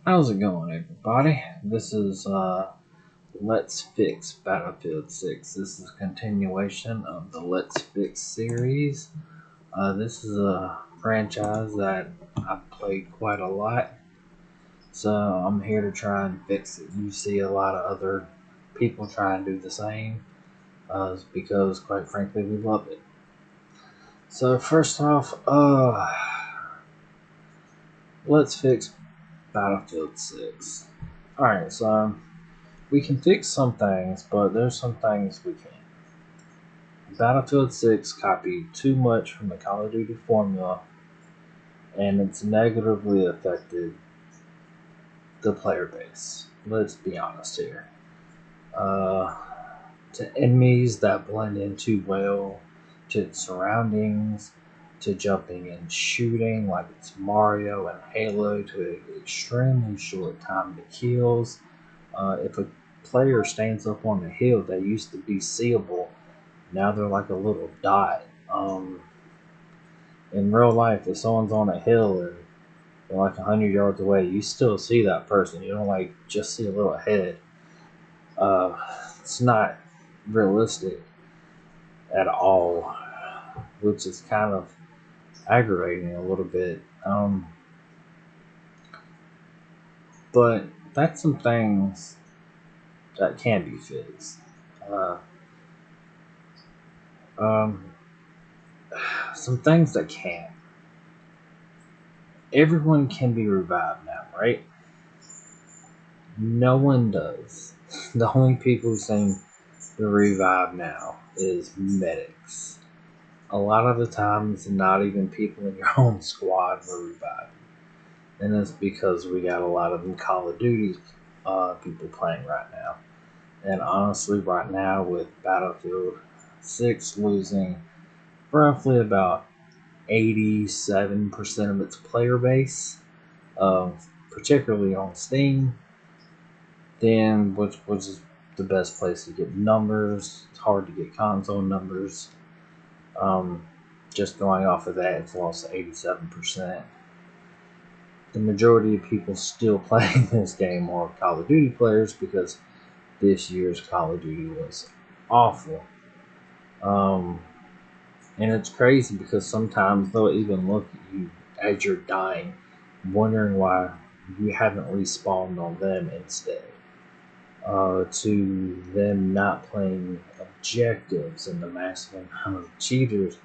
How's it going, everybody? This is Let's Fix Battlefield 6. This is a continuation of the Let's Fix series. This is a franchise that I've played quite a lot, so I'm here to try and fix it. You see a lot of other people try and do the same because, quite frankly, we love it. So, first off, let's fix Battlefield 6. Alright, so we can fix some things, but there's some things we can't. Battlefield 6 copied too much from the Call of Duty formula, and it's negatively affected the player base. Let's be honest here. To enemies that blend in too well to its surroundings, to jumping and shooting like it's Mario and Halo, to an extremely short time to kills. If a player stands up on a hill that used to be seeable, now they're like a little dot. In real life, if someone's on a hill and they're like 100 yards away, you still see that person. You don't like just see a little head. It's not realistic at all, which is kind of aggravating a little bit. But that's some things that can be fixed. Uh, um, some things that can't. Everyone can be revived now, right? No one does. The only people who seem to revive now is medics. A lot of the times, not even people in your own squad will revive you. And it's because we got a lot of them Call of Duty people playing right now. And honestly, right now, with Battlefield 6 losing roughly about 87% of its player base, particularly on Steam, then which is the best place to get numbers. It's hard to get console numbers. Just going off of that, it's lost 87%. The majority of people still playing this game are Call of Duty players because this year's Call of Duty was awful. And it's crazy because sometimes they'll even look at you as you're dying, wondering why you haven't respawned on them instead. To them not playing objectives and the massive amount of cheaters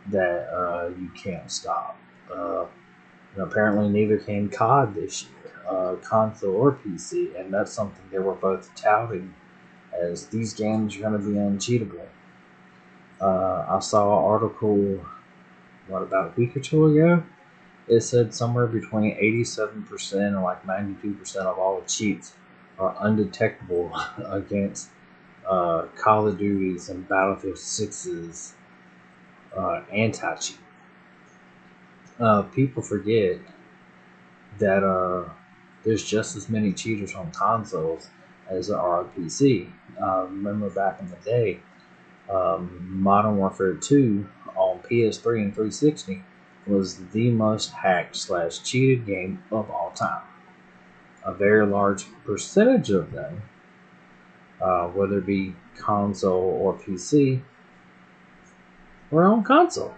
that you can't stop. And apparently, neither can COD this year, console or PC, and that's something they were both touting as these games are going to be uncheatable. I saw an article, about a week or two ago? It said somewhere between 87% and like 92% of all the cheats are undetectable against Call of Duty's and Battlefield 6's anti-cheat. People forget that there's just as many cheaters on consoles as there are on PC. Remember back in the day, Modern Warfare 2 on PS3 and 360 was the most hacked / cheated game of all time. A very large percentage of them, whether it be console or PC, were on console.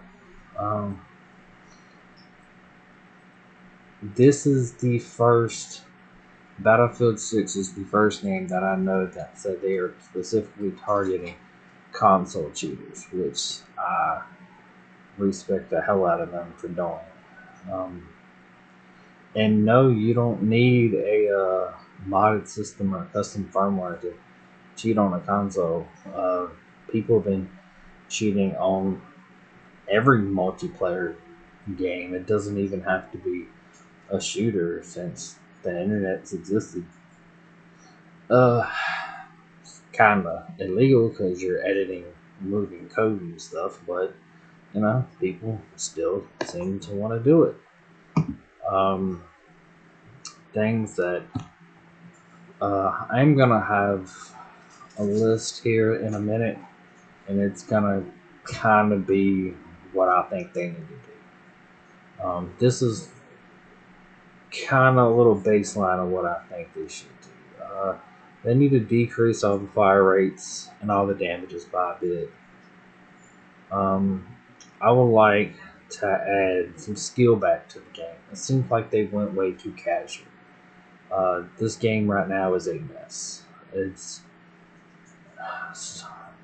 This is the first Battlefield 6 is the first game that I know that said they are specifically targeting console cheaters, which I respect the hell out of them for doing. And no, you don't need a modded system or custom firmware to cheat on a console. People have been cheating on every multiplayer game. It doesn't even have to be a shooter since the internet's existed. Kinda illegal because you're editing, moving code and stuff, but people still seem to want to do it. Things that I'm gonna have a list here in a minute, and it's gonna kind of be what I think they need to do. This is kind of a little baseline of what I think they should do. They need to decrease all the fire rates and all the damages by a bit. I would like to add some skill back to the game. It seems like they went way too casual. This game right now is a mess. It's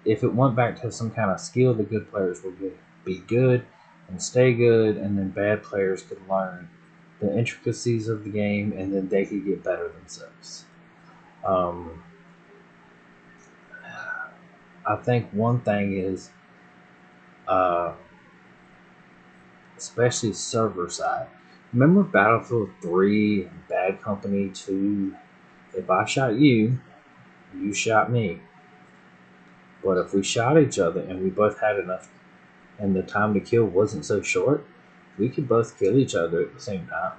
if it went back to some kind of skill, the good players would be good and stay good, and then bad players could learn the intricacies of the game, and then they could get better themselves. Um, I think one thing is, especially server side. Remember Battlefield 3, Bad Company 2? If I shot you, you shot me. But if we shot each other and we both had enough, and the time to kill wasn't so short, we could both kill each other at the same time.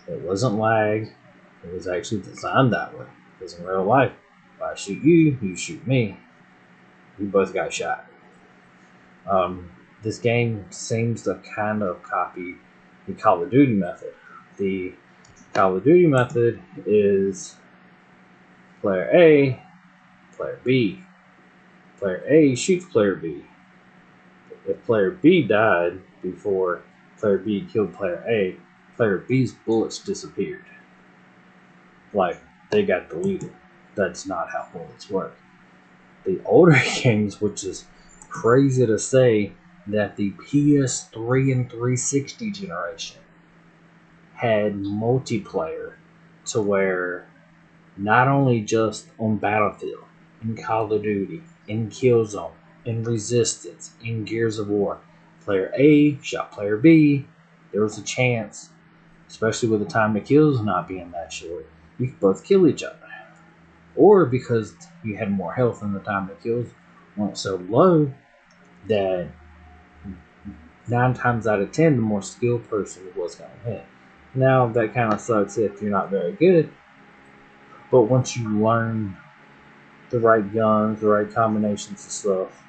It wasn't lag. It was actually designed that way. Because in real life, if I shoot you, you shoot me, we both got shot. This game seems to kind of copy the Call of Duty method. The Call of Duty method is player A, player B. Player A shoots player B. If player B died before player B killed player A, player B's bullets disappeared. Like, they got deleted. That's not how bullets work. The older games, which is crazy to say, that the PS3 and 360 generation had multiplayer to where not only just on Battlefield, in Call of Duty, in Killzone, in Resistance, in Gears of War, player A shot player B, there was a chance, especially with the time to kills not being that short, you could both kill each other. Or because you had more health and the time to kills weren't so low that 9 times out of 10, the more skilled person was going to hit. Now, that kind of sucks if you're not very good, but once you learn the right guns, the right combinations of stuff,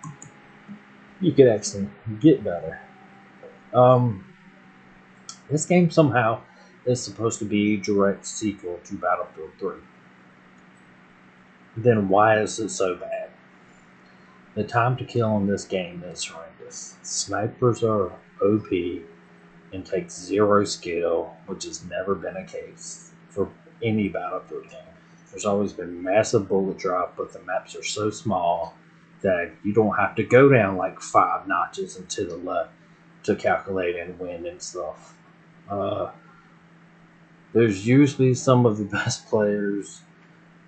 you could actually get better. This game somehow is supposed to be a direct sequel to Battlefield 3. Then why is it so bad? The time to kill in this game is horrendous. Snipers are OP and take 0 skill, which has never been a case for any Battlefield game. There's always been massive bullet drop, but the maps are so small that you don't have to go down like 5 notches and to the left to calculate and win and stuff. There's usually some of the best players,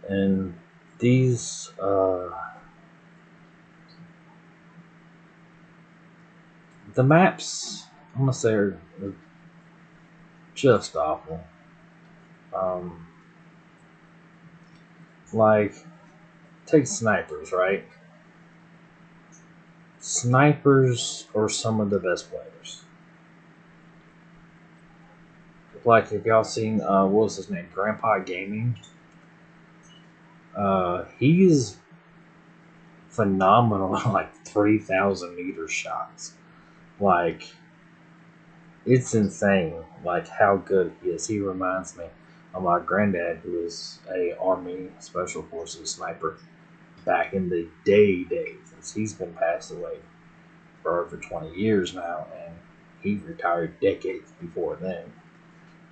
and these the maps, I'm gonna say, are just awful. Like, take snipers, right? Snipers are some of the best players. Like, if y'all seen, what was his name? Grandpa Gaming. He's phenomenal like 3,000 meter shots. Like, it's insane, like, how good he is. He reminds me of my granddad, who was a Army Special Forces sniper back in the days. He's been passed away for over 20 years now, and he retired decades before then.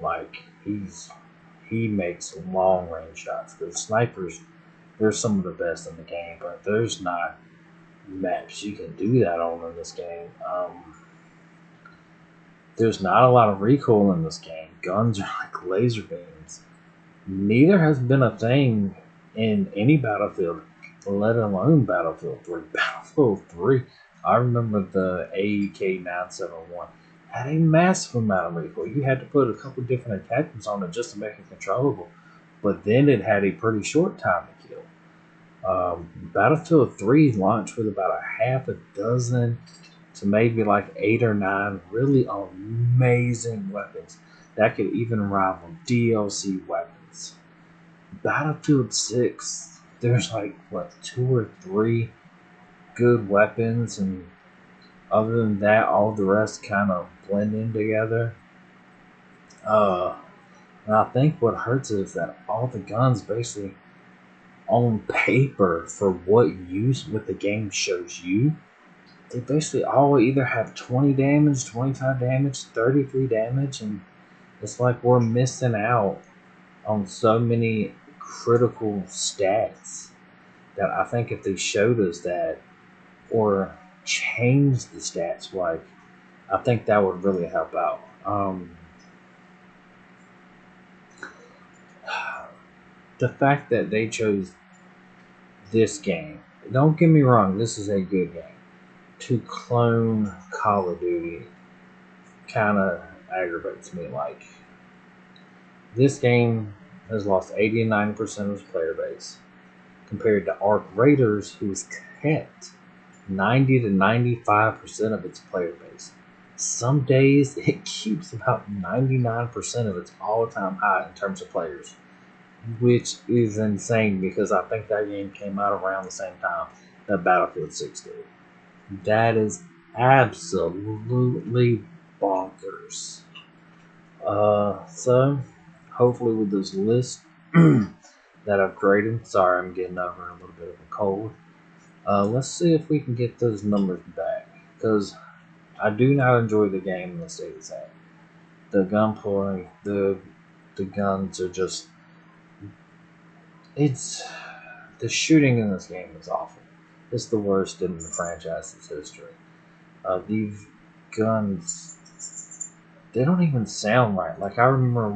Like, he makes long range shots. The snipers, they're some of the best in the game, but there's not maps you can do that on in this game. There's not a lot of recoil in this game. Guns are like laser beams. Neither has been a thing in any Battlefield, let alone Battlefield 3. Battlefield 3, I remember the AEK 971 had a massive amount of recoil. You had to put a couple different attachments on it just to make it controllable. But then it had a pretty short time to kill. Battlefield 3 launched with about a half a dozen to maybe like 8 or 9 really amazing weapons that could even rival DLC weapons. Battlefield 6, there's like, what, 2 or 3 good weapons, and other than that, all the rest kind of blend in together. And I think what hurts is that all the guns basically on paper for what the game shows you, they basically all either have 20 damage, 25 damage, 33 damage, and it's like we're missing out on so many critical stats that I think if they showed us that or changed the stats, like I think that would really help out. The fact that they chose this game, don't get me wrong, this is a good game. To clone Call of Duty kind of aggravates me. Like, this game has lost 80 and 90% of its player base compared to Arc Raiders, who's kept 90 to 95% of its player base. Some days it keeps about 99% of its all time high in terms of players, which is insane because I think that game came out around the same time that Battlefield 6 did. That is absolutely bonkers. So hopefully with this list that I've created, sorry I'm getting over a little bit of a cold. Let's see if we can get those numbers back, because I do not enjoy the game in the state it's at. The gunplay, the guns are just, it's, the shooting in this game is awful. It's the worst in the franchise's history. These guns, they don't even sound right. Like, I remember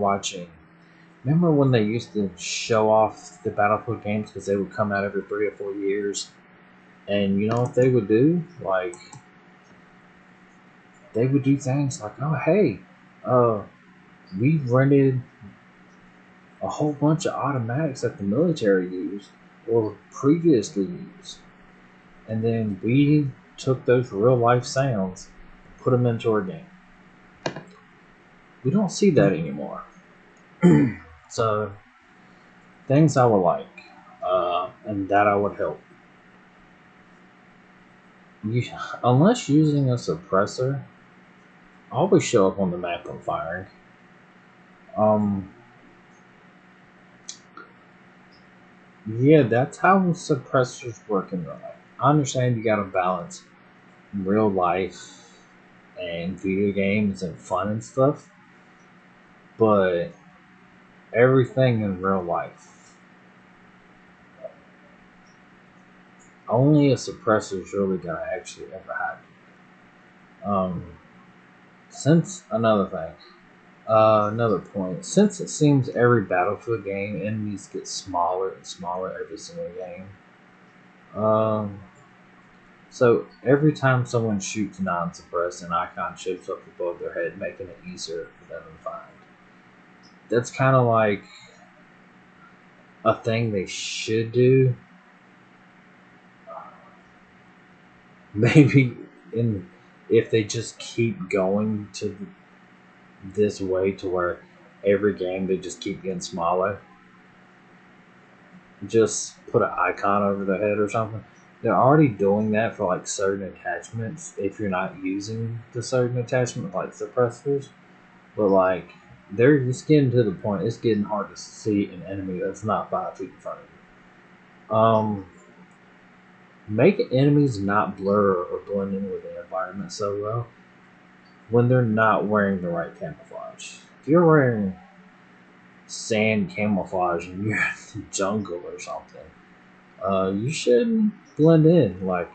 when they used to show off the Battlefield games because they would come out every 3 or 4 years, and you know what they would do? Like, they would do things like, oh hey, we rented a whole bunch of automatics that the military used or previously used, and then we took those real life sounds and put them into our game. We don't see that anymore. So things I would like, and that I would help. Unless using a suppressor, always show up on the map when firing. Yeah, that's how suppressors work in real life. I understand you gotta balance real life and video games and fun and stuff, but everything in real life, only a suppressor is really gonna actually ever happen. Since another point. Since it seems every Battlefield game, enemies get smaller and smaller every single game. Um, so every time someone shoots non-suppressed, an icon shows up above their head, making it easier for them to find. That's kind of like a thing they should do. Maybe in if they just keep going to this way to where every game they just keep getting smaller. Just put an icon over their head or something. They're already doing that for like certain attachments if you're not using the certain attachment like suppressors. But like they're just getting to the point it's getting hard to see an enemy that's not 5 feet in front of you. Make enemies not blur or blend in with the environment so well when they're not wearing the right camouflage. If you're wearing sand camouflage and you're in the jungle or something, you should blend in. Like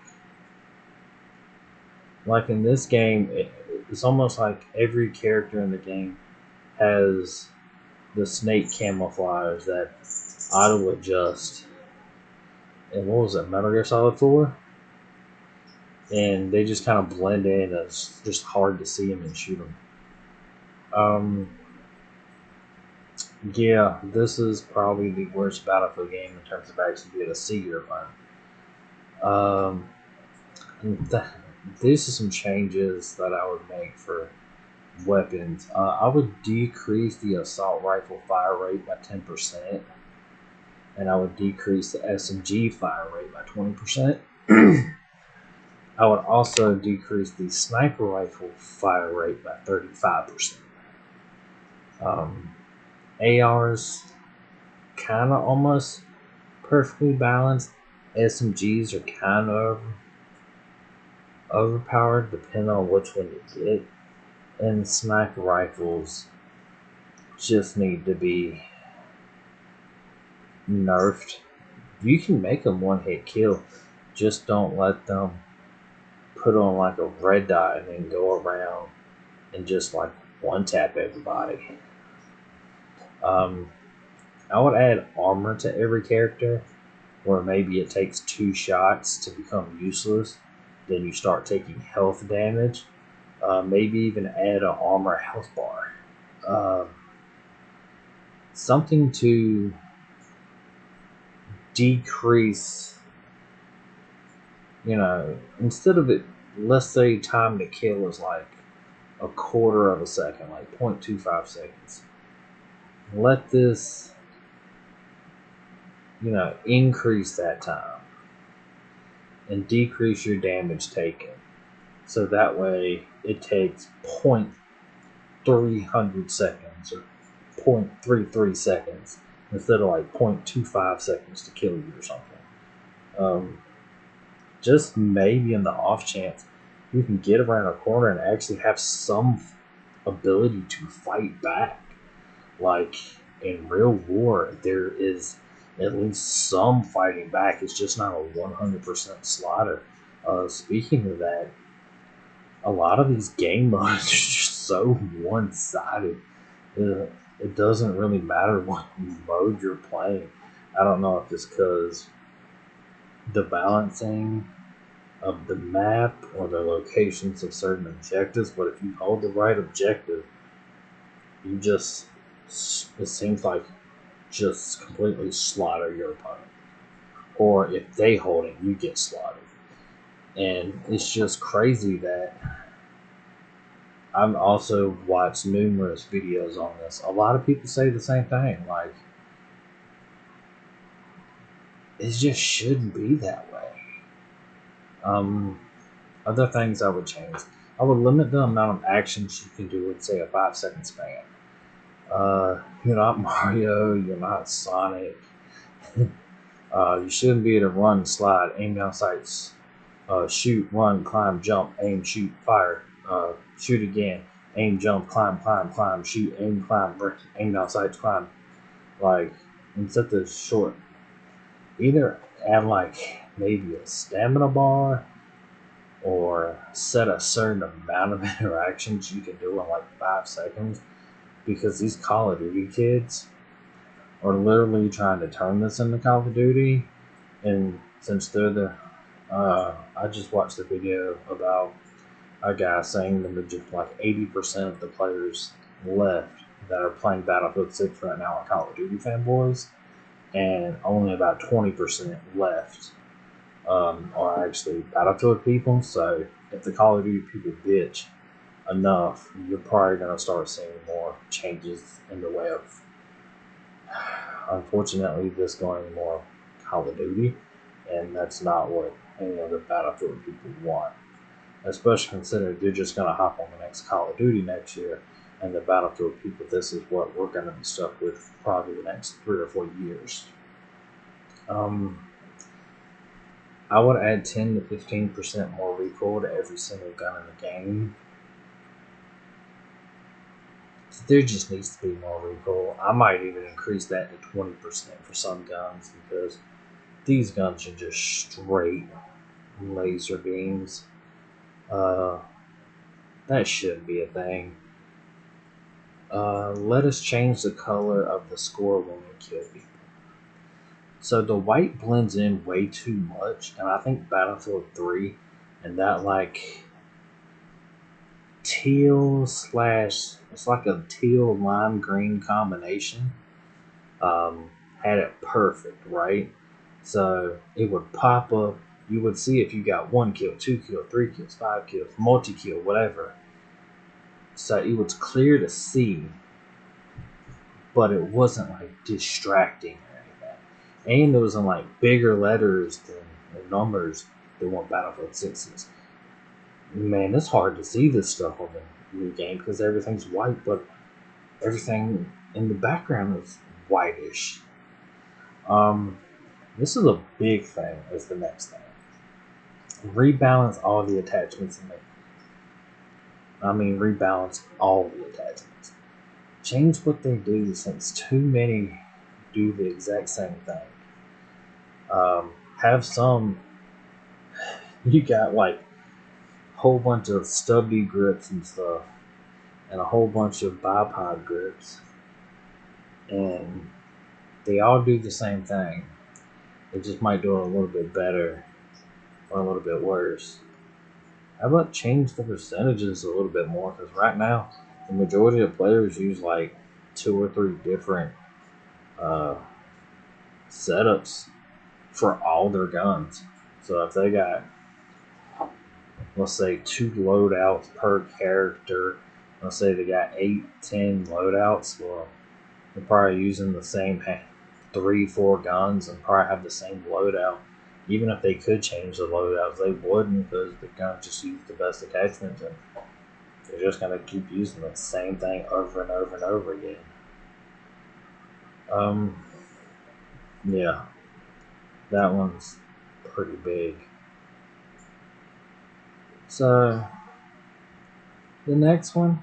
in this game, it's almost like every character in the game has the snake camouflage that auto adjust. And what was it, Metal Gear Solid 4? And they just kind of blend in. It's just hard to see them and shoot them. Yeah, this is probably the worst Battlefield game in terms of actually being able to see your fun. These are some changes that I would make for weapons. I would decrease the assault rifle fire rate by 10%, and I would decrease the SMG fire rate by 20%. I would also decrease the sniper rifle fire rate by 35%. ARs kind of almost perfectly balanced. SMGs are kind of overpowered depending on which one you get. And sniper rifles just need to be nerfed. You can make them one hit kill, just don't let them put on like a red dot and then go around and just like one tap everybody. I would add armor to every character, where maybe it takes 2 shots to become useless. Then you start taking health damage. Maybe even add an armor health bar. Something to decrease, instead of it, let's say time to kill is like a quarter of a second, like 0.25 seconds. Let this, increase that time and decrease your damage taken. So that way it takes 0.300 seconds or 0.33 seconds instead of like 0.25 seconds to kill you or something. Just maybe in the off chance you can get around a corner and actually have some ability to fight back. Like in real war, there is at least some fighting back. It's just not a 100% slaughter. Speaking of that, a lot of these game modes are just so one-sided. It doesn't really matter what mode you're playing. I don't know if it's because the balancing of the map or the locations of certain objectives, but if you hold the right objective, it seems like just completely slaughter your opponent. Or if they hold it, you get slaughtered. And it's just crazy that I've also watched numerous videos on this. A lot of people say the same thing. Like, it just shouldn't be that way. Other things I would change. I would limit the amount of actions you can do in, say, a 5-second span. You're not Mario. You're not Sonic. You shouldn't be able to run, slide, aim down sights, shoot, run, climb, jump, aim, shoot, fire, shoot again, aim, jump, climb, shoot, aim, climb, aim down sights, climb. Like, and set this short. Either add like maybe a stamina bar or set a certain amount of interactions you can do in like 5 seconds, because these Call of Duty kids are literally trying to turn this into Call of Duty. And since they're I just watched a video about a guy saying that like 80% of the players left that are playing Battlefield 6 right now are Call of Duty fanboys, and only about 20% left are actually Battlefield people. So if the Call of Duty people bitch enough, you're probably going to start seeing more changes in the way of, unfortunately, this going more Call of Duty, and that's not what any of the Battlefield people want. Especially considering they're just going to hop on the next Call of Duty next year, and the Battlefield people, this is what we're going to be stuck with for probably the next 3 or 4 years. I would add 10 to 15% more recoil to every single gun in the game. There just needs to be more recoil. I might even increase that to 20% for some guns, because these guns are just straight laser beams. That shouldn't be a thing. Let us change the color of the score when we kill people. So the white blends in way too much, and I think Battlefield 3 and that like teal slash, it's like a teal lime green combination, had it perfect, right? So it would pop up. You would see if you got 1 kill, 2 kill, 3 kills, 5 kills, multi kill, whatever. So it was clear to see, but it wasn't like distracting or anything. And it was in like bigger letters than numbers than what Battlefield 6 is. Man, it's hard to see this stuff on the new game because everything's white, but everything and the background is whitish. This is a big thing. Is the next thing. Rebalance all the attachments in it. I mean, rebalance all the attachments. Change what they do since too many do the exact same thing. Have some. You got like a whole bunch of stubby grips and stuff, and a whole bunch of bipod grips, and they all do the same thing. They just might do it a little bit better or a little bit worse. How about change the percentages a little bit more? Because right now, the majority of players use like 2 or 3 different uh, setups for all their guns. So if they got, let's say, 2 loadouts per character, let's say they got 8, 10 loadouts, well, they're probably using the same 3, 4 guns and probably have the same loadout. Even if they could change the loadouts, they wouldn't because the guns just use the best attachments and they're just going to keep using the same thing over and over and over again. Yeah, that one's pretty big. So, the next one,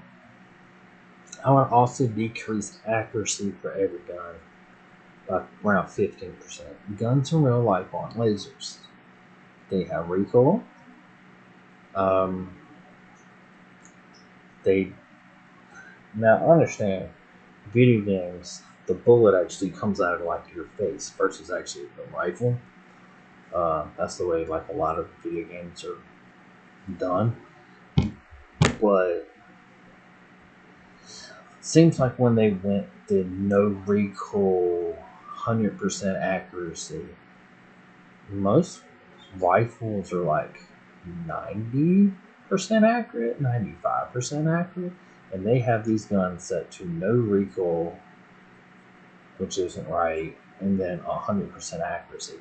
I would also decrease accuracy for every gun by around 15%. Guns in real life aren't lasers. They have recoil. They now understand video games. The bullet actually comes out of like your face versus actually the rifle. That's the way like a lot of video games are done. But seems like when they went the no recoil, 100% accuracy, most rifles are like 90% accurate, 95% accurate, and they have these guns set to no recoil, which isn't right, and then 100% accuracy.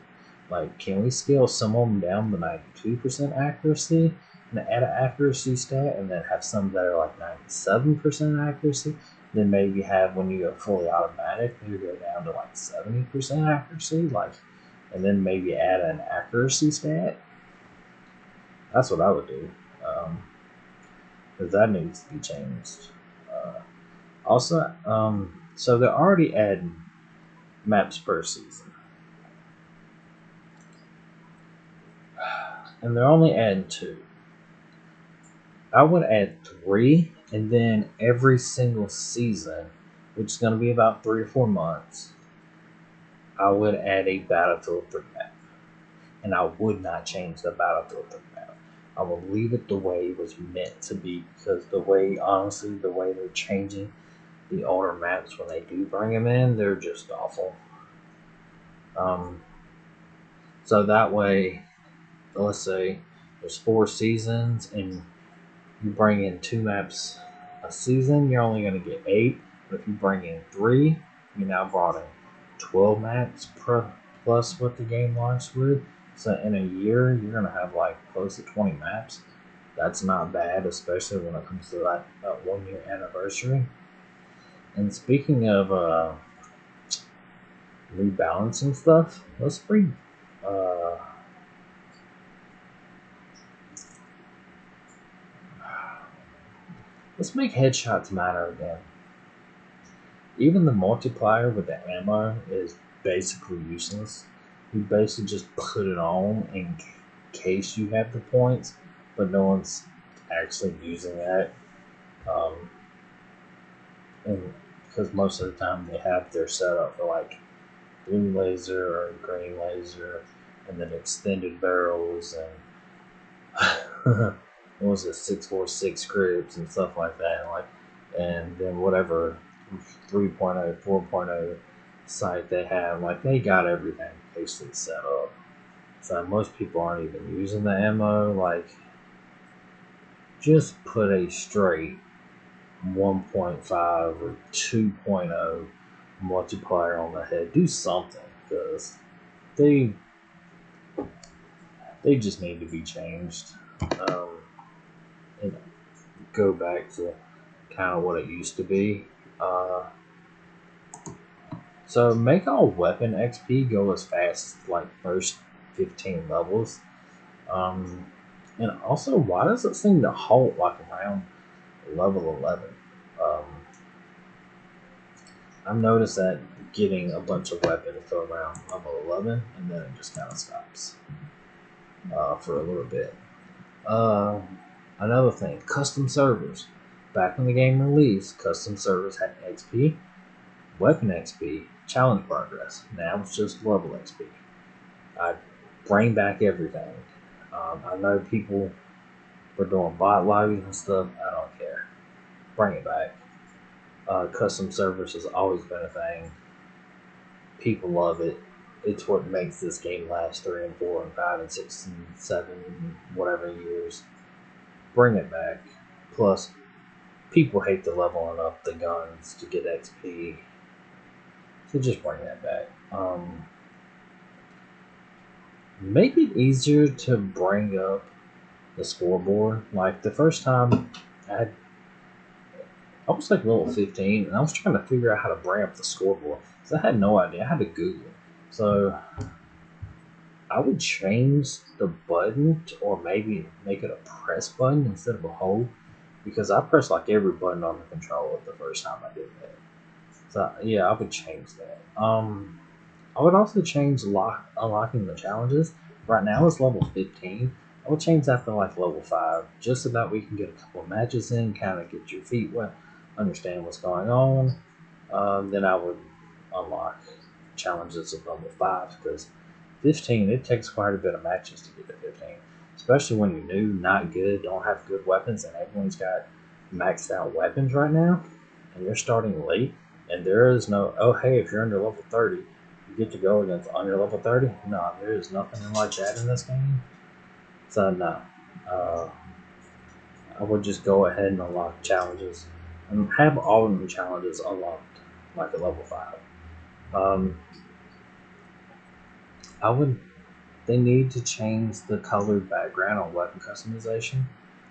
Like, can we scale some of them down to 92% accuracy and add an accuracy stat, and then have some that are like 97% accuracy? Then maybe have, when you go fully automatic, you go down to like 70% accuracy, like, and then maybe add an accuracy stat. That's what I would do, because that needs to be changed. Also, so they're already adding maps per season, and they're only adding 2. I would add 3, and then every single season, which is going to be about 3 or 4 months, I would add a Battlefield 3 map. And I would not change the Battlefield 3 map. I will leave it the way it was meant to be, because the way they're changing the older maps when they do bring them in, they're just awful. So that way, let's say there's 4 seasons and you bring in 2 maps a season, you're only going to get 8. But if you bring in 3, you now brought in 12 maps plus what the game launched with. So in a year, you're going to have like close to 20 maps. That's not bad, especially when it comes to that 1 year anniversary. And speaking of rebalancing stuff, let's make headshots matter again. Even the multiplier with the ammo is basically useless. You basically just put it on in case you have the points, but no one's actually using that. And because most of the time they have their setup for like blue laser or green laser, and then extended barrels and what was it, 6.46 grips and stuff like that. And then whatever 3.0, 4.0 site they have, like they got everything basically set up. So most people aren't even using the ammo. Like, just put a straight 1.5 or 2.0 multiplier on the head. Do something, because they just need to be changed. And go back to kind of what it used to be. So make all weapon XP go as fast as like first 15 levels. And also, why does it seem to halt like around level 11? Um, I've noticed that getting a bunch of weapons to around level 11, and then it just kind of stops for a little bit. Another thing, custom servers. Back when the game released, custom servers had XP, weapon XP, challenge progress. Now it's just level XP. I bring back everything. I know people were doing bot lobbies and stuff. I don't care. Bring it back. Custom servers has always been a thing. People love it. It's what makes this game last 3 and 4 and 5 and 6 and 7 whatever years. Bring it back. Plus, people hate the leveling up the guns to get XP. So just bring that back. Make it easier to bring up the scoreboard. Like the first time I was like level 15 and I was trying to figure out how to bring up the scoreboard. So I had no idea. I had to Google. So I would change the button or maybe make it a press button instead of a hold, because I pressed like every button on the controller the first time I did that. So yeah, I would change that. I would also change unlocking the challenges. Right now it's level 15. I would change that to like level 5, just so that we can get a couple of matches in, kind of get your feet wet, understand what's going on. Then I would unlock challenges of level 5, because 15, it takes quite a bit of matches to get to 15. Especially when you're new, not good, don't have good weapons, and everyone's got maxed out weapons right now, and you're starting late, and there is no, oh hey, if you're under level 30, you get to go against under level 30. No, there is nothing like that in this game. So no. I would just go ahead and unlock challenges and have all of the challenges unlocked like at level 5. Um, I would. They need to change the colored background on weapon customization.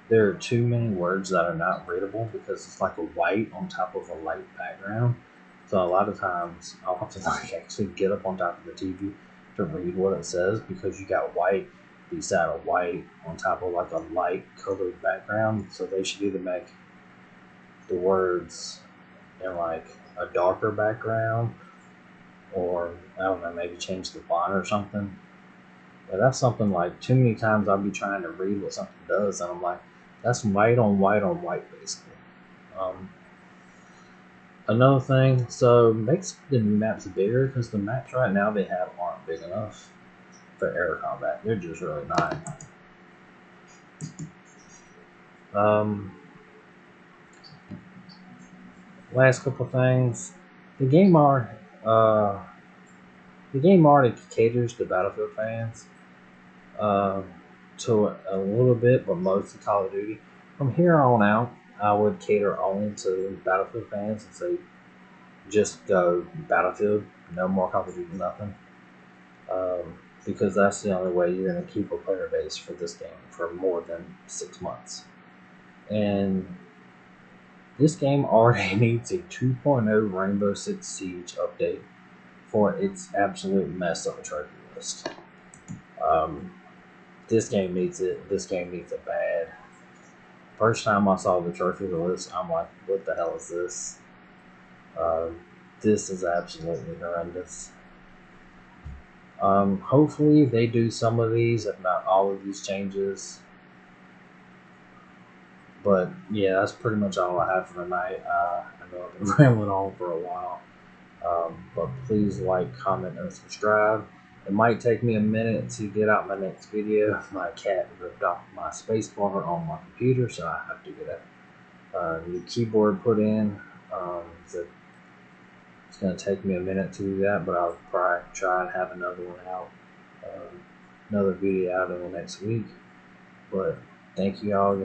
There are too many words that are not readable because it's like a white on top of a light background. So a lot of times I'll have to like actually get up on top of the TV to read what it says, because you got white beside a white on top of like a light colored background. So they should either make the words in like a darker background, or I don't know, maybe change the font or something. But that's something like too many times I'll be trying to read what something does, and I'm like, that's white on white on white, basically. Um, Another thing, so makes the new maps bigger, because the maps right now they have aren't big enough for air combat. They're just really not. Um, Last couple things, the game art, the game already caters to Battlefield fans. To a little bit, but mostly Call of Duty. From here on out, I would cater only to Battlefield fans and say just go Battlefield, no more Call of Duty, nothing. Because that's the only way you're going to keep a player base for this game for more than 6 months. And this game already needs a 2.0 Rainbow Six Siege update for its absolute mess of a trophy list. This game needs it. This game needs it bad. First time I saw the trophy list, I'm like, what the hell is this? This is absolutely horrendous. Hopefully they do some of these, if not all of these changes. But yeah, that's pretty much all I have for tonight. I know I've been rambling on for a while. But please like, comment, and subscribe. It might take me a minute to get out my next video. My cat ripped off my spacebar on my computer, so I have to get a new keyboard put in. So it's going to take me a minute to do that, but I'll probably try and have another one out, another video out in the next week. But thank you all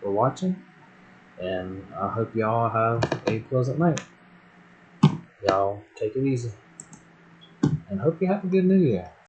for watching, and I hope y'all have a pleasant night. Y'all take it easy, and hope you have a good New Year.